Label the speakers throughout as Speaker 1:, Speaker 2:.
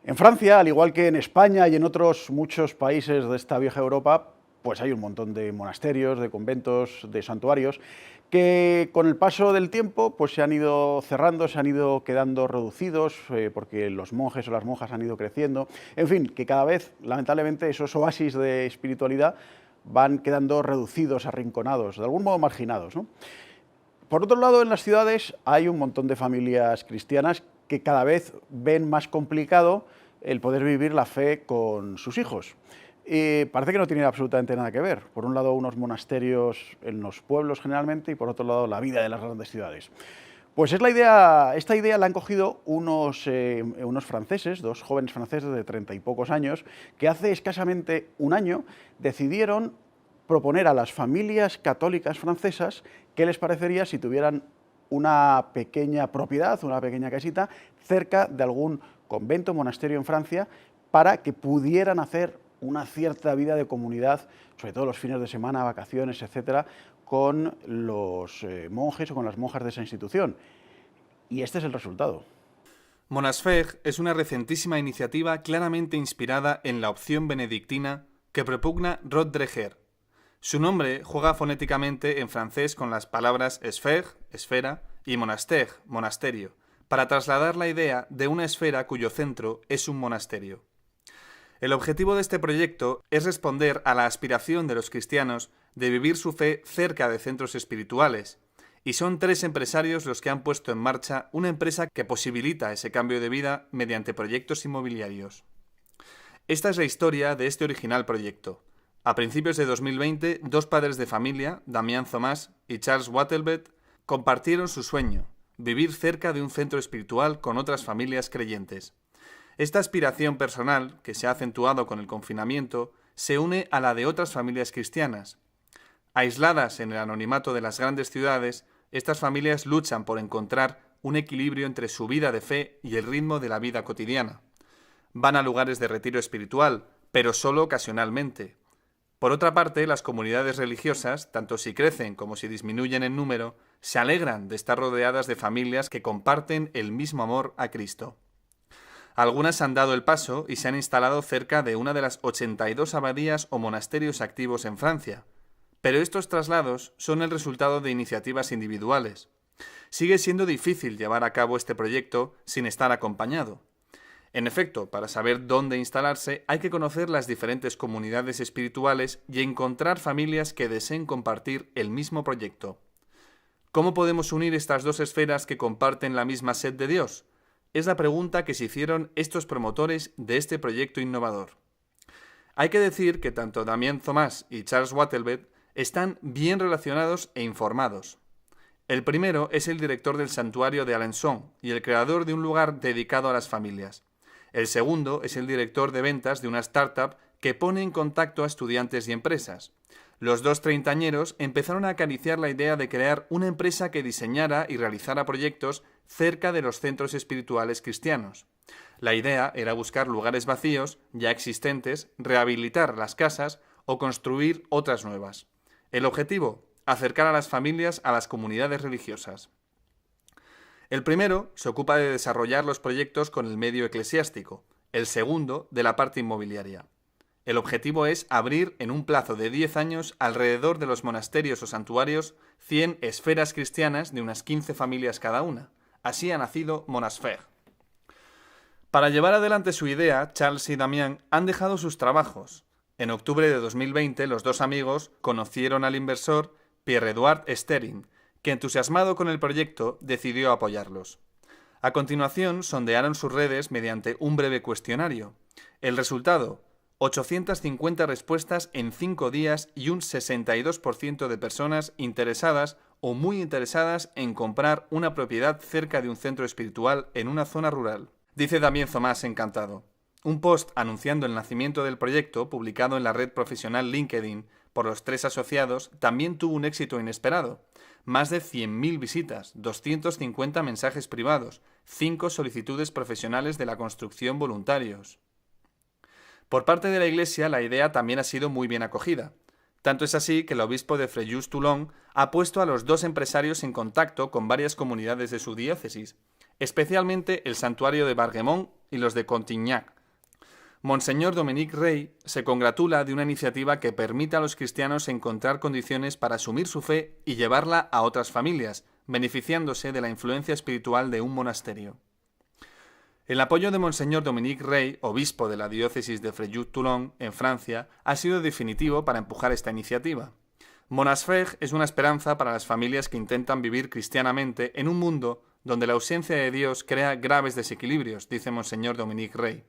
Speaker 1: En Francia, al igual que en España y en otros muchos países de esta vieja Europa, pues hay un montón de monasterios, de conventos, de santuarios, que con el paso del tiempo pues se han ido cerrando, se han ido quedando reducidos, porque los monjes o las monjas han ido creciendo. En fin, que cada vez, lamentablemente, esos oasis de espiritualidad van quedando reducidos, arrinconados, de algún modo marginados, ¿no? Por otro lado, en las ciudades hay un montón de familias cristianas que cada vez ven más complicado el poder vivir la fe con sus hijos. Y parece que no tiene absolutamente nada que ver. Por un lado, unos monasterios en los pueblos generalmente y por otro lado, la vida de las grandes ciudades. Pues es la idea, esta idea la han cogido unos franceses, dos jóvenes franceses de 30 y pocos años, que hace escasamente un año decidieron proponer a las familias católicas francesas qué les parecería si tuvieran una pequeña propiedad, una pequeña casita, cerca de algún convento, monasterio en Francia, para que pudieran hacer una cierta vida de comunidad, sobre todo los fines de semana, vacaciones, etcétera, con los monjes o con las monjas de esa institución. Y este es el resultado.
Speaker 2: Monasfeg es una recentísima iniciativa claramente inspirada en la opción benedictina que propugna Rod Dreher. Su nombre juega fonéticamente en francés con las palabras esphère, esfera, y monastère, monasterio, para trasladar la idea de una esfera cuyo centro es un monasterio. El objetivo de este proyecto es responder a la aspiración de los cristianos de vivir su fe cerca de centros espirituales, y son 3 empresarios los que han puesto en marcha una empresa que posibilita ese cambio de vida mediante proyectos inmobiliarios. Esta es la historia de este original proyecto. A principios de 2020, 2 padres de familia, Damien Thomas y Charles Wattelbet, compartieron su sueño, vivir cerca de un centro espiritual con otras familias creyentes. Esta aspiración personal, que se ha acentuado con el confinamiento, se une a la de otras familias cristianas. Aisladas en el anonimato de las grandes ciudades, estas familias luchan por encontrar un equilibrio entre su vida de fe y el ritmo de la vida cotidiana. Van a lugares de retiro espiritual, pero solo ocasionalmente. Por otra parte, las comunidades religiosas, tanto si crecen como si disminuyen en número, se alegran de estar rodeadas de familias que comparten el mismo amor a Cristo. Algunas han dado el paso y se han instalado cerca de una de las 82 abadías o monasterios activos en Francia, pero estos traslados son el resultado de iniciativas individuales. Sigue siendo difícil llevar a cabo este proyecto sin estar acompañado. En efecto, para saber dónde instalarse hay que conocer las diferentes comunidades espirituales y encontrar familias que deseen compartir el mismo proyecto. ¿Cómo podemos unir estas 2 esferas que comparten la misma sed de Dios? Es la pregunta que se hicieron estos promotores de este proyecto innovador. Hay que decir que tanto Damien Thomas y Charles Wattelbet están bien relacionados e informados. El primero es el director del santuario de Alençon y el creador de un lugar dedicado a las familias. El segundo es el director de ventas de una startup que pone en contacto a estudiantes y empresas. Los 2 treintañeros empezaron a acariciar la idea de crear una empresa que diseñara y realizara proyectos cerca de los centros espirituales cristianos. La idea era buscar lugares vacíos, ya existentes, rehabilitar las casas o construir otras nuevas. El objetivo, acercar a las familias a las comunidades religiosas. El primero se ocupa de desarrollar los proyectos con el medio eclesiástico, el segundo de la parte inmobiliaria. El objetivo es abrir en un plazo de 10 años alrededor de los monasterios o santuarios 100 esferas cristianas de unas 15 familias cada una. Así ha nacido Monasfeg. Para llevar adelante su idea, Charles y Damien han dejado sus trabajos. En octubre de 2020, los 2 amigos conocieron al inversor Pierre-Edouard Stering, que entusiasmado con el proyecto decidió apoyarlos. A continuación, sondearon sus redes mediante un breve cuestionario. El resultado: 850 respuestas en 5 días y un 62% de personas interesadas o muy interesadas en comprar una propiedad cerca de un centro espiritual en una zona rural. Dice Damien Thomas encantado. Un post anunciando el nacimiento del proyecto, publicado en la red profesional LinkedIn por los 3 asociados, también tuvo un éxito inesperado. Más de 100.000 visitas, 250 mensajes privados, 5 solicitudes profesionales de la construcción voluntarios. Por parte de la Iglesia, la idea también ha sido muy bien acogida. Tanto es así que el obispo de Fréjus-Toulon ha puesto a los 2 empresarios en contacto con varias comunidades de su diócesis, especialmente el santuario de Barguemont y los de Contignac. Monseñor Dominique Rey se congratula de una iniciativa que permita a los cristianos encontrar condiciones para asumir su fe y llevarla a otras familias, beneficiándose de la influencia espiritual de un monasterio. El apoyo de Monseñor Dominique Rey, obispo de la diócesis de Frejus-Toulon, en Francia, ha sido definitivo para empujar esta iniciativa. Monasfeg es una esperanza para las familias que intentan vivir cristianamente en un mundo donde la ausencia de Dios crea graves desequilibrios, dice Monseñor Dominique Rey.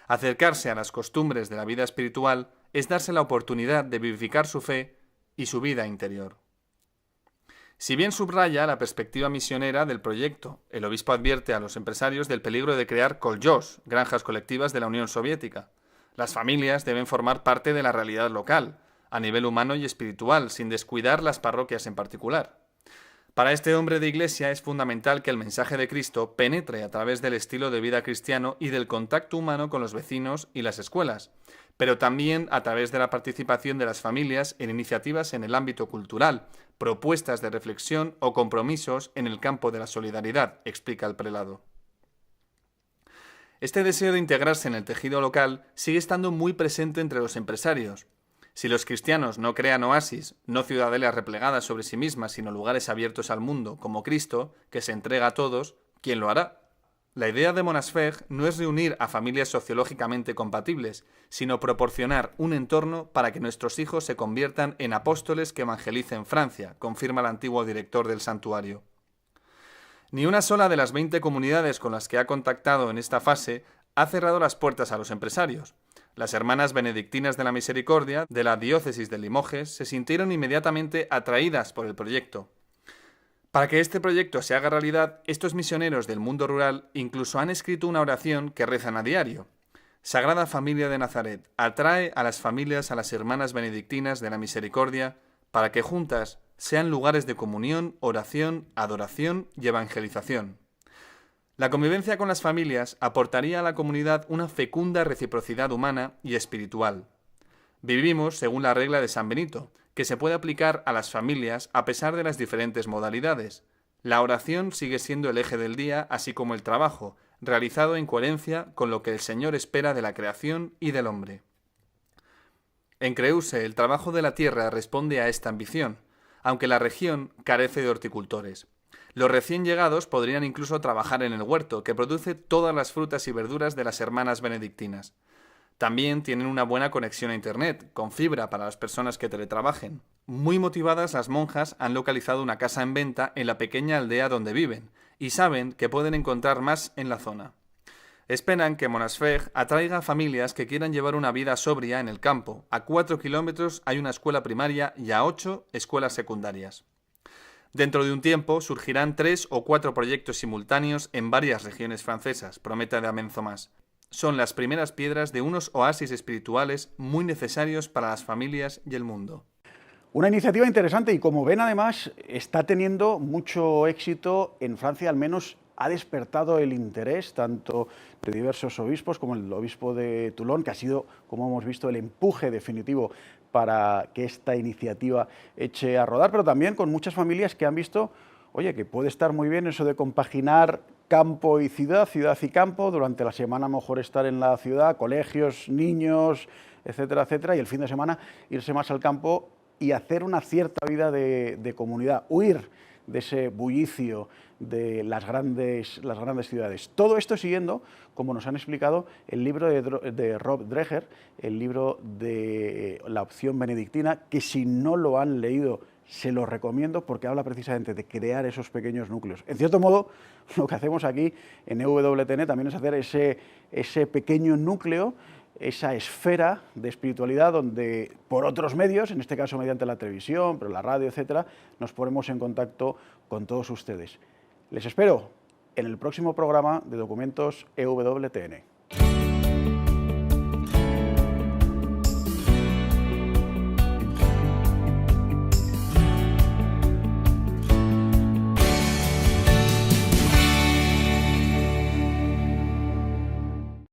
Speaker 2: Acercarse a las costumbres de la vida espiritual es darse la oportunidad de vivificar su fe y su vida interior. Si bien subraya la perspectiva misionera del proyecto, el obispo advierte a los empresarios del peligro de crear koljós, granjas colectivas de la Unión Soviética. Las familias deben formar parte de la realidad local, a nivel humano y espiritual, sin descuidar las parroquias en particular. Para este hombre de iglesia es fundamental que el mensaje de Cristo penetre a través del estilo de vida cristiano y del contacto humano con los vecinos y las escuelas, pero también a través de la participación de las familias en iniciativas en el ámbito cultural, propuestas de reflexión o compromisos en el campo de la solidaridad, explica el prelado. Este deseo de integrarse en el tejido local sigue estando muy presente entre los empresarios. Si los cristianos no crean oasis, no ciudadelas replegadas sobre sí mismas, sino lugares abiertos al mundo, como Cristo, que se entrega a todos, ¿quién lo hará? La idea de Monasfeg no es reunir a familias sociológicamente compatibles, sino proporcionar un entorno para que nuestros hijos se conviertan en apóstoles que evangelicen Francia, confirma el antiguo director del santuario. Ni una sola de las 20 comunidades con las que ha contactado en esta fase ha cerrado las puertas a los empresarios. Las hermanas benedictinas de la Misericordia, de la diócesis de Limoges, se sintieron inmediatamente atraídas por el proyecto. Para que este proyecto se haga realidad, estos misioneros del mundo rural incluso han escrito una oración que rezan a diario. Sagrada Familia de Nazaret, atrae a las familias a las hermanas benedictinas de la Misericordia para que juntas sean lugares de comunión, oración, adoración y evangelización. La convivencia con las familias aportaría a la comunidad una fecunda reciprocidad humana y espiritual. Vivimos según la regla de San Benito, que se puede aplicar a las familias a pesar de las diferentes modalidades. La oración sigue siendo el eje del día, así como el trabajo, realizado en coherencia con lo que el Señor espera de la creación y del hombre. En Creuse, el trabajo de la tierra responde a esta ambición, aunque la región carece de horticultores. Los recién llegados podrían incluso trabajar en el huerto, que produce todas las frutas y verduras de las hermanas benedictinas. También tienen una buena conexión a Internet, con fibra para las personas que teletrabajen. Muy motivadas, las monjas han localizado una casa en venta en la pequeña aldea donde viven, y saben que pueden encontrar más en la zona. Esperan que Monasfeg atraiga a familias que quieran llevar una vida sobria en el campo. A 4 kilómetros hay una escuela primaria y a 8 escuelas secundarias. Dentro de un tiempo surgirán 3 o 4 proyectos simultáneos en varias regiones francesas, promete Damien Thomas. Son las primeras piedras de unos oasis espirituales muy necesarios para las familias y el mundo.
Speaker 1: Una iniciativa interesante y, como ven, además está teniendo mucho éxito en Francia, al menos ha despertado el interés tanto de diversos obispos como el obispo de Toulon, que ha sido, como hemos visto, el empuje definitivo para que esta iniciativa eche a rodar, pero también con muchas familias que han visto, oye, que puede estar muy bien eso de compaginar campo y ciudad, ciudad y campo, durante la semana mejor estar en la ciudad, colegios, niños, etcétera, etcétera, y el fin de semana irse más al campo y hacer una cierta vida de comunidad, huir de ese bullicio de las grandes ciudades. Todo esto siguiendo, como nos han explicado, el libro de Rob Dreher, el libro de la opción benedictina, que si no lo han leído, se lo recomiendo porque habla precisamente de crear esos pequeños núcleos. En cierto modo, lo que hacemos aquí en EWTN también es hacer ese pequeño núcleo, esa esfera de espiritualidad donde por otros medios, en este caso mediante la televisión, pero la radio, etcétera, nos ponemos en contacto con todos ustedes. Les espero en el próximo programa de Documentos EWTN.